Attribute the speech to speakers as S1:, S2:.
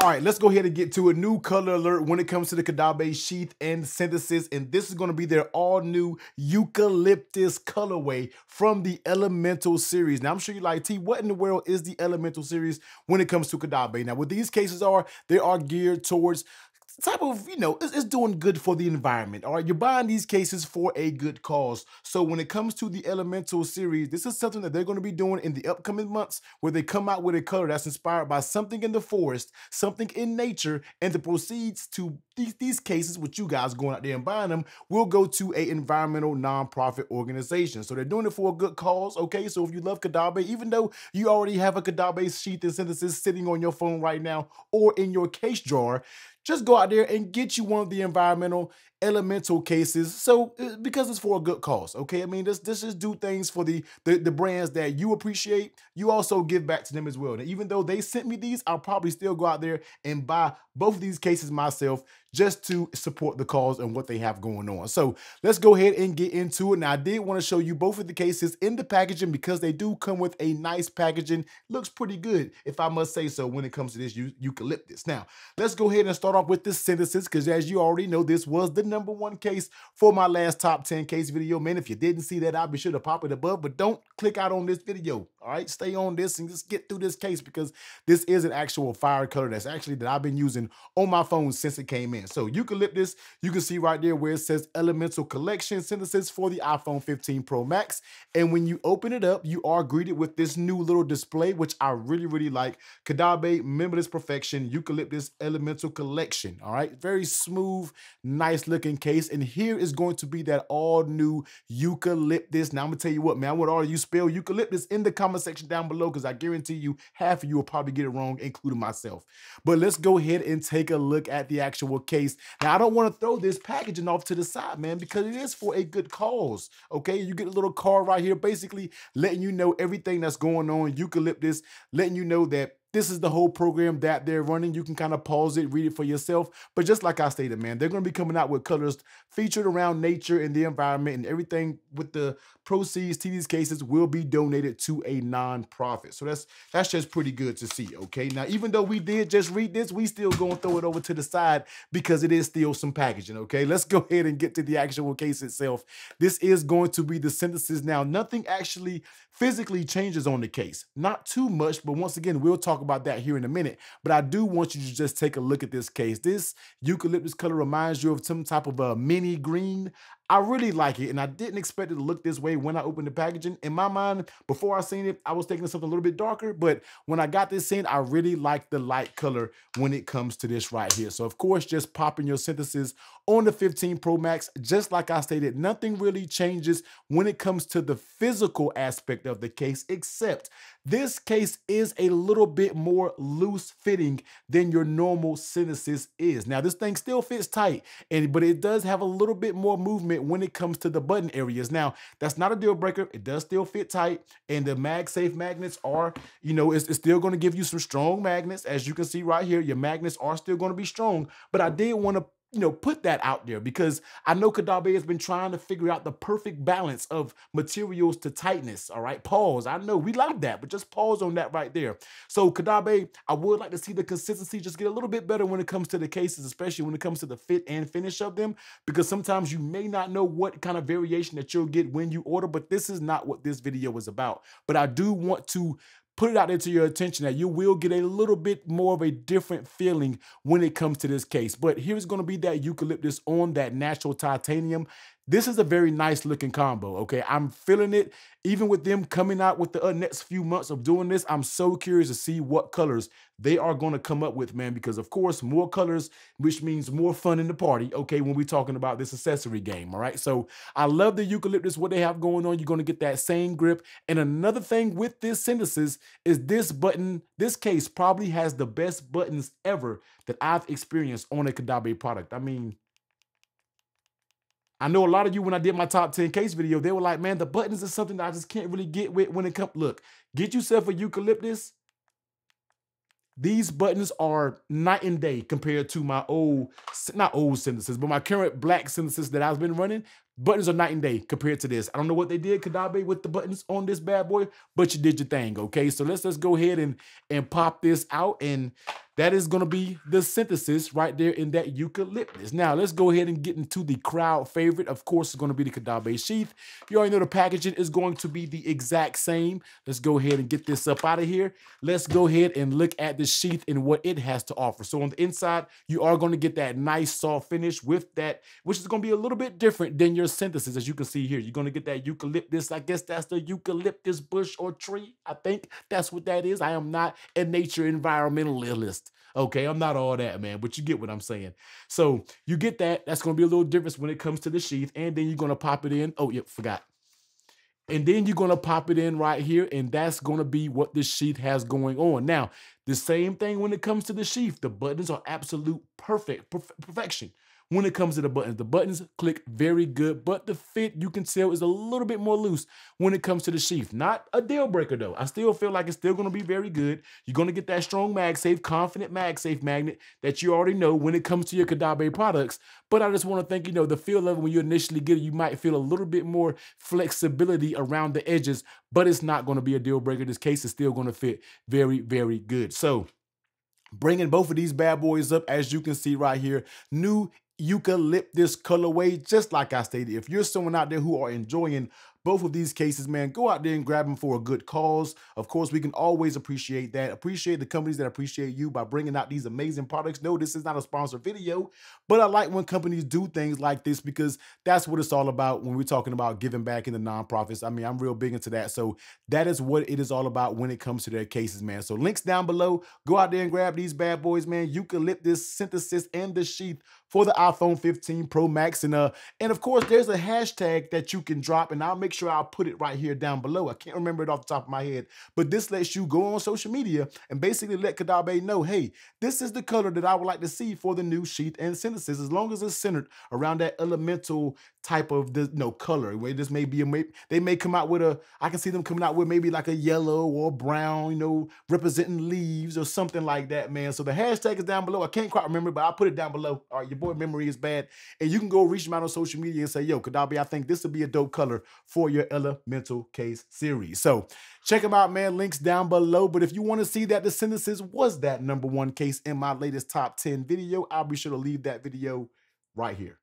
S1: All right, let's go ahead and get to a new color alert when it comes to the Caudabe Sheath and Synthesis, and this is going to be their all-new Eucalyptus colorway from the Elemental series. Now, I'm sure you're like, T, what in the world is the Elemental series when it comes to Caudabe? Now, what these cases are, they are geared towards type of, it's doing good for the environment. All right, you're buying these cases for a good cause. So when it comes to the Elemental series, this is something that they're going to be doing in the upcoming months, where they come out with a color that's inspired by something in the forest, something in nature, and the proceeds to these cases, with you guys going out there and buying them, will go to a environmental nonprofit organization. So they're doing it for a good cause. Okay, so if you love Caudabe, even though you already have a Caudabe Sheath and Synthesis sitting on your phone right now or in your case drawer, just go out there and get you one of the environmental elemental cases. So because it's for a good cause, okay? I mean, this just do things for the brands that you appreciate. You also give back to them as well. Now, even though they sent me these, I'll probably still go out there and buy both of these cases myself, just to support the cause and what they have going on. So let's go ahead and get into it. Now, I did want to show you both of the cases in the packaging, because they do come with a nice packaging. Looks pretty good, if I must say so, when it comes to this Eucalyptus. Now, let's go ahead and start off with this Synthesis, because as you already know, this was the #1 case for my last top 10 case video. Man, if you didn't see that, I'll be sure to pop it above, but don't click out on this video. All right, stay on this and just get through this case, because this is an actual fire color that I've been using on my phone since it came in. So Eucalyptus, you can see right there where it says Elemental Collection Synthesis for the iPhone 15 Pro Max. And when you open it up, you are greeted with this new little display, which I really, really like. Caudabe Limitless Perfection Eucalyptus Elemental Collection. All right, very smooth, nice looking case. And here is going to be that all new Eucalyptus. Now I'm gonna tell you what, man, I want all of you spell eucalyptus in the comment section down below, because I guarantee you half of you will probably get it wrong, including myself. But let's go ahead and take a look at the actual case. Now, I don't want to throw this packaging off to the side, man, because it is for a good cause. Okay, you get a little card right here, basically letting you know everything that's going on. Eucalyptus, letting you know that this is the whole program that they're running. You can kind of pause it, read it for yourself. But just like I stated, man, they're going to be coming out with colors featured around nature and the environment, and everything with the proceeds to these cases will be donated to a nonprofit. So that's just pretty good to see, okay? Now, even though we did just read this, we still going to throw it over to the side, because it is still some packaging, okay? Let's go ahead and get to the actual case itself. This is going to be the Synthesis. Now, nothing actually physically changes on the case. Not too much, but once again, we'll talk about that here in a minute. But I do want you to just take a look at this case. This Eucalyptus color reminds you of some type of a mini green. I really like it, and I didn't expect it to look this way when I opened the packaging. In my mind, before I seen it, I was thinking of something a little bit darker, but when I got this in, I really like the light color when it comes to this right here. So, of course, just popping your Synthesis on the 15 Pro Max, just like I stated, nothing really changes when it comes to the physical aspect of the case, except this case is a little bit more loose fitting than your normal Synthesis is. Now, this thing still fits tight, but it does have a little bit more movement when it comes to the button areas. Now, that's not a deal breaker. It does still fit tight, and the MagSafe magnets are, it's still going to give you some strong magnets. As you can see right here, your magnets are still going to be strong, but I did want to put that out there, because I know Caudabe has been trying to figure out the perfect balance of materials to tightness. All right, pause. I know we like that, but just pause on that right there. So Caudabe, I would like to see the consistency just get a little bit better when it comes to the cases, especially when it comes to the fit and finish of them, because sometimes you may not know what kind of variation that you'll get when you order, but this is not what this video is about. But I do want to put it out there to your attention that you will get a little bit more of a different feeling when it comes to this case. But here's going to be that Eucalyptus on that natural titanium. This is a very nice looking combo, okay? I'm feeling it. Even with them coming out with the next few months of doing this, I'm so curious to see what colors they are going to come up with, man, because of course, more colors, which means more fun in the party, okay, when we're talking about this accessory game, all right? So I love the Eucalyptus, what they have going on. You're going to get that same grip. And another thing with this Synthesis is this button. This case probably has the best buttons ever that I've experienced on a Caudabe product. I mean, I know a lot of you, when I did my top 10 case video, they were like, man, the buttons is something that I just can't really get with when it comes. Look, get yourself a Eucalyptus. These buttons are night and day compared to my old, not old Synthesis, but my current black Synthesis that I've been running. Buttons are night and day compared to this. I don't know what they did, Caudabe, with the buttons on this bad boy, but you did your thing, okay? So let's go ahead and pop this out, and that is gonna be the synthesis right there in that eucalyptus. Now, let's go ahead and get into the crowd favorite. Of course, it's gonna be the Caudabe Sheath. You already know the packaging is going to be the exact same. Let's go ahead and get this up out of here. Let's go ahead and look at the sheath and what it has to offer. So on the inside, you are gonna get that nice soft finish with that, which is gonna be a little bit different than your synthesis, as you can see here. You're gonna get that eucalyptus. I guess that's the eucalyptus bush or tree. I think that's what that is. I am not a nature environmentalist. Okay, I'm not all that, man, but you get what I'm saying. So you get that. That's gonna be a little difference when it comes to the sheath, and then you're gonna pop it in. Oh, yep, forgot. And then you're gonna pop it in right here, and that's gonna be what this sheath has going on. Now, the same thing when it comes to the sheath. The buttons are absolute perfection. When it comes to the buttons click very good, but the fit, you can tell, is a little bit more loose when it comes to the sheath. Not a deal breaker though. I still feel like it's still gonna be very good. You're gonna get that strong MagSafe, confident MagSafe magnet that you already know when it comes to your Caudabe products. But I just wanna think, you know, the feel level when you initially get it, you might feel a little bit more flexibility around the edges, but it's not gonna be a deal breaker. This case is still gonna fit very, very good. So bringing both of these bad boys up, as you can see right here, new eucalyptus colorway. Just like I stated, if you're someone out there who are enjoying both of these cases, man, go out there and grab them for a good cause. Of course, we can always appreciate that. Appreciate the companies that appreciate you by bringing out these amazing products. No, this is not a sponsored video, but I like when companies do things like this because that's what it's all about when we're talking about giving back in the nonprofits. I mean, I'm real big into that. So that is what it is all about when it comes to their cases, man. So links down below. Go out there and grab these bad boys, man. Eucalyptus, Synthesis, and the Sheath for the iPhone 15 Pro Max. And of course, there's a hashtag that you can drop, and I'll make sure I'll put it right here down below. I can't remember it off the top of my head, but this lets you go on social media and basically let Caudabe know, hey, this is the color that I would like to see for the new Sheath and Synthesis, as long as it's centered around that elemental type of color. Where this may be they may come out with I can see them coming out with maybe like a yellow or brown, representing leaves or something like that, man. So the hashtag is down below. I can't quite remember, but I'll put it down below. All right, your boy memory is bad, and you can go reach him out on social media and say, yo, Caudabe, I think this would be a dope color for your elemental case series. So check them out, man. Links down below. But if you want to see that the Synthesis was that #1 case in my latest top 10 video, I'll be sure to leave that video right here.